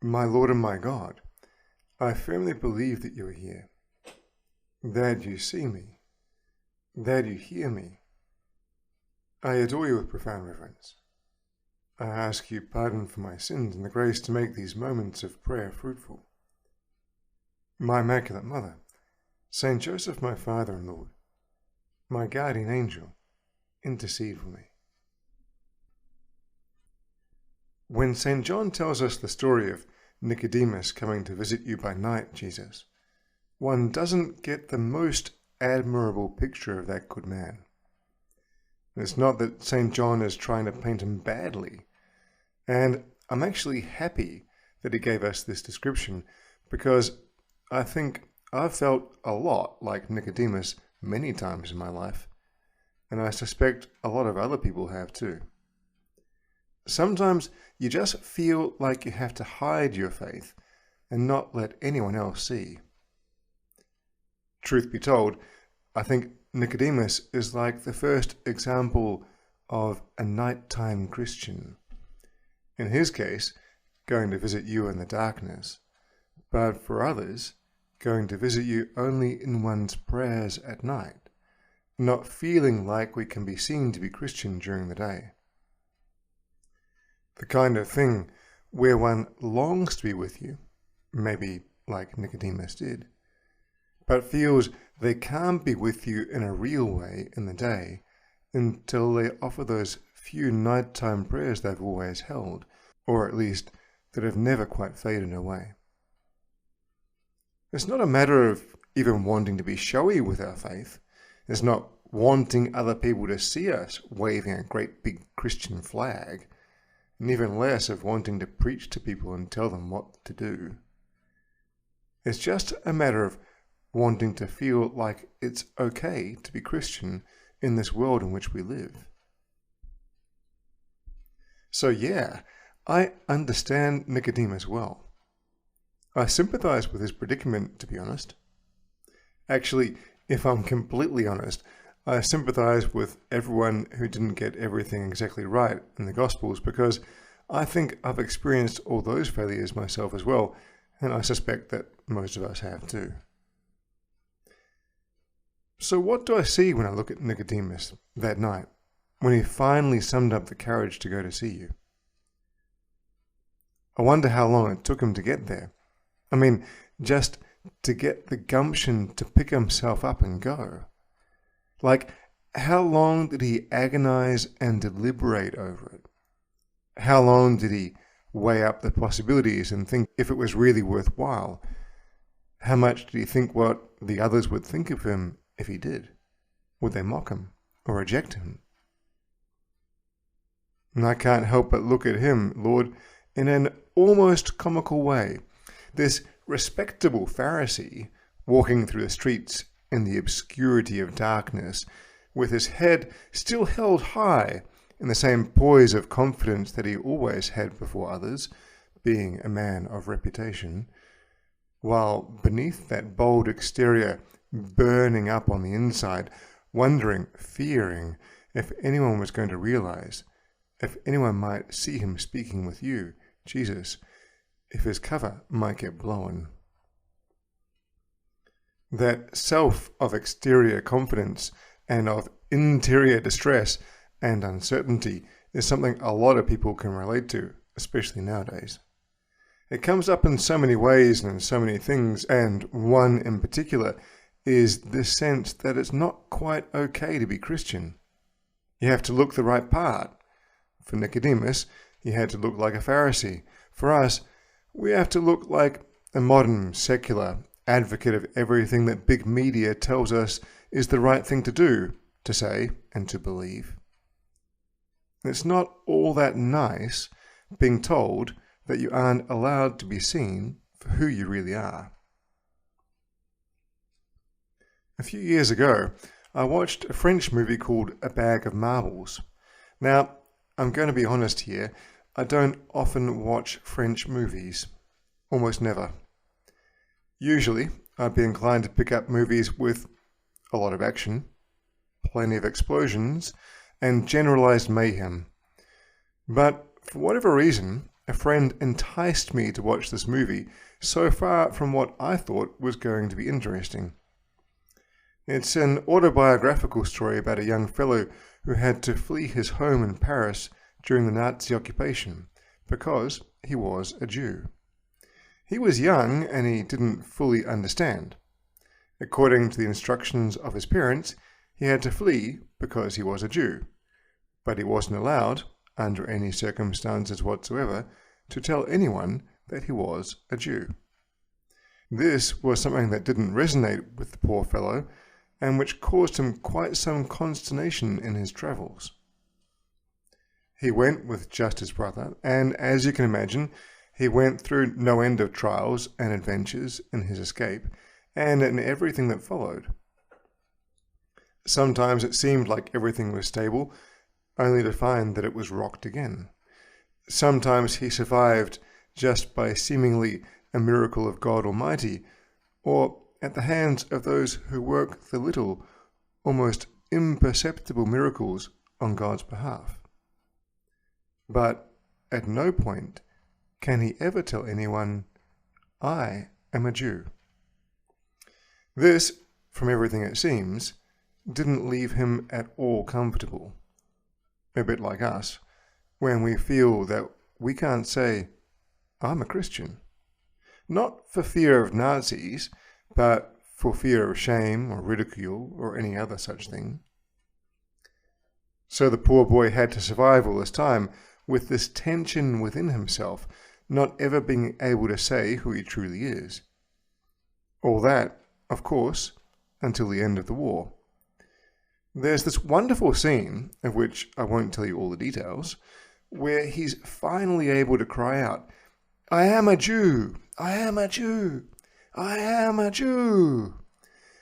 My Lord and my God, I firmly believe that you are here, that you see me, that you hear me. I adore you with profound reverence. I ask you pardon for my sins and the grace to make these moments of prayer fruitful. My Immaculate Mother, Saint Joseph, my Father and Lord, my guardian angel, intercede for me. When St. John tells us the story of Nicodemus coming to visit you by night, Jesus, one doesn't get the most admirable picture of that good man. It's not that St. John is trying to paint him badly, and I'm actually happy that he gave us this description because I think I've felt a lot like Nicodemus many times in my life, and I suspect a lot of other people have too. Sometimes you just feel like you have to hide your faith and not let anyone else see. Truth be told, I think Nicodemus is like the first example of a nighttime Christian. In his case, going to visit you in the darkness, but for others, going to visit you only in one's prayers at night, not feeling like we can be seen to be Christian during the day. The kind of thing where one longs to be with you, maybe like Nicodemus did, but feels they can't be with you in a real way in the day until they offer those few nighttime prayers they've always held, or at least that have never quite faded away. It's not a matter of even wanting to be showy with our faith. It's not wanting other people to see us waving a great big Christian flag, and even less of wanting to preach to people and tell them what to do. It's just a matter of wanting to feel like it's okay to be Christian in this world in which we live. So yeah, I understand Nicodemus well. I sympathize with his predicament, to be honest. Actually, if I'm completely honest, I sympathize with everyone who didn't get everything exactly right in the Gospels because I think I've experienced all those failures myself as well, and I suspect that most of us have too. So what do I see when I look at Nicodemus that night, when he finally summoned up the courage to go to see you? I wonder how long it took him to get there. I mean, just to get the gumption to pick himself up and go. Like, how long did he agonize and deliberate over it? How long did he weigh up the possibilities and think if it was really worthwhile? How much did he think what the others would think of him if he did? Would they mock him or reject him? And I can't help but look at him, Lord, in an almost comical way. This respectable Pharisee walking through the streets in the obscurity of darkness, with his head still held high in the same poise of confidence that he always had before others, being a man of reputation, while beneath that bold exterior, burning up on the inside, wondering, fearing if anyone was going to realize, if anyone might see him speaking with you, Jesus, if his cover might get blown. That self of exterior confidence and of interior distress and uncertainty is something a lot of people can relate to, especially nowadays. It comes up in so many ways and in so many things, and one in particular is this sense that it's not quite okay to be Christian. You have to look the right part. For Nicodemus, he had to look like a Pharisee. For us, we have to look like a modern, secular advocate of everything that big media tells us is the right thing to do, to say, and to believe. It's not all that nice being told that you aren't allowed to be seen for who you really are. A few years ago, I watched a French movie called A Bag of Marbles. Now, I'm going to be honest here, I don't often watch French movies. Almost never. Usually, I'd be inclined to pick up movies with a lot of action, plenty of explosions, and generalized mayhem. But for whatever reason, a friend enticed me to watch this movie, so far from what I thought was going to be interesting. It's an autobiographical story about a young fellow who had to flee his home in Paris during the Nazi occupation because he was a Jew. He was young and he didn't fully understand. According to the instructions of his parents, he had to flee because he was a Jew, but he wasn't allowed, under any circumstances whatsoever, to tell anyone that he was a Jew. This was something that didn't resonate with the poor fellow, and which caused him quite some consternation in his travels. He went with just his brother, and as you can imagine, he went through no end of trials and adventures in his escape, and in everything that followed. Sometimes it seemed like everything was stable, only to find that it was rocked again. Sometimes he survived just by seemingly a miracle of God Almighty, or at the hands of those who work the little, almost imperceptible miracles on God's behalf. But at no point can he ever tell anyone, "I am a Jew." This, from everything it seems, didn't leave him at all comfortable. A bit like us, when we feel that we can't say, "I'm a Christian." Not for fear of Nazis, but for fear of shame or ridicule or any other such thing. So the poor boy had to survive all this time with this tension within himself, not ever being able to say who he truly is. All that, of course, until the end of the war. There's this wonderful scene, of which I won't tell you all the details, where he's finally able to cry out, "I am a Jew! I am a Jew! I am a Jew!"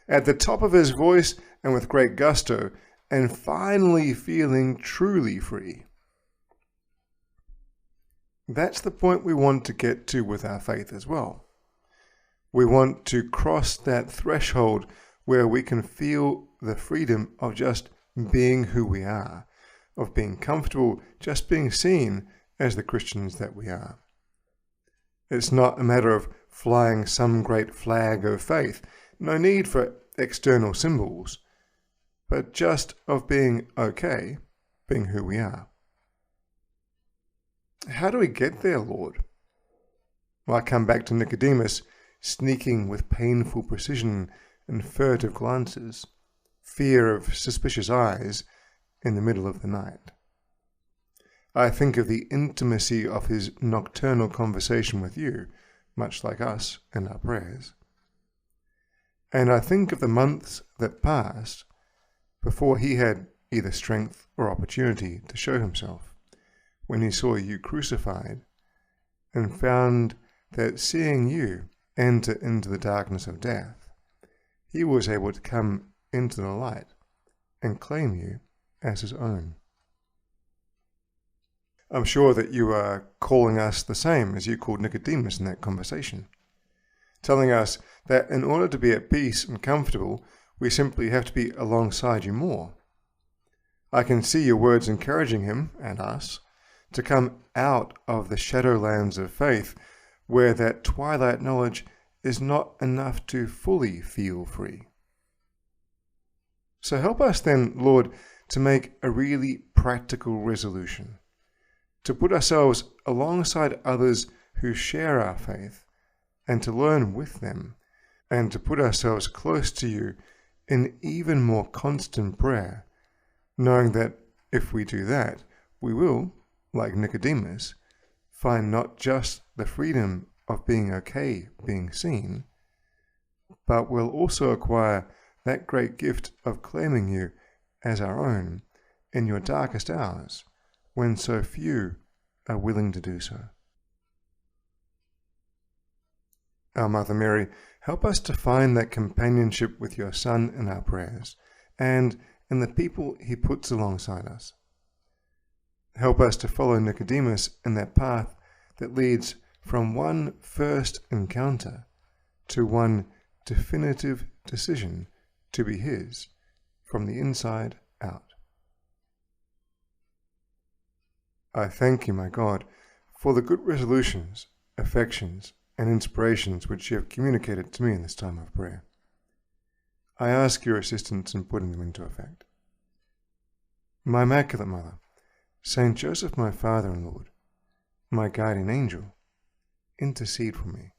at the top of his voice and with great gusto, and finally feeling truly free. That's the point we want to get to with our faith as well. We want to cross that threshold where we can feel the freedom of just being who we are, of being comfortable just being seen as the Christians that we are. It's not a matter of flying some great flag of faith, no need for external symbols, but just of being okay, being who we are. How do we get there, Lord? Well, I come back to Nicodemus, sneaking with painful precision and furtive glances, fear of suspicious eyes in the middle of the night. I think of the intimacy of his nocturnal conversation with you, much like us in our prayers. And I think of the months that passed before he had either strength or opportunity to show himself, when he saw you crucified and found that seeing you enter into the darkness of death, he was able to come into the light and claim you as his own. I'm sure that you are calling us the same as you called Nicodemus in that conversation, telling us that in order to be at peace and comfortable, we simply have to be alongside you more. I can see your words encouraging him and us to come out of the shadowlands of faith, where that twilight knowledge is not enough to fully feel free. So help us then, Lord, to make a really practical resolution, to put ourselves alongside others who share our faith, and to learn with them, and to put ourselves close to you in even more constant prayer, knowing that if we do that, we will, like Nicodemus, find not just the freedom of being okay, being seen, but will also acquire that great gift of claiming you as our own in your darkest hours, when so few are willing to do so. Our Mother Mary, help us to find that companionship with your Son in our prayers, and in the people he puts alongside us. Help us to follow Nicodemus in that path that leads from one first encounter to one definitive decision to be his from the inside out. I thank you, my God, for the good resolutions, affections, and inspirations which you have communicated to me in this time of prayer. I ask your assistance in putting them into effect. My Immaculate Mother, Saint Joseph, my Father and Lord, my guardian angel, intercede for me.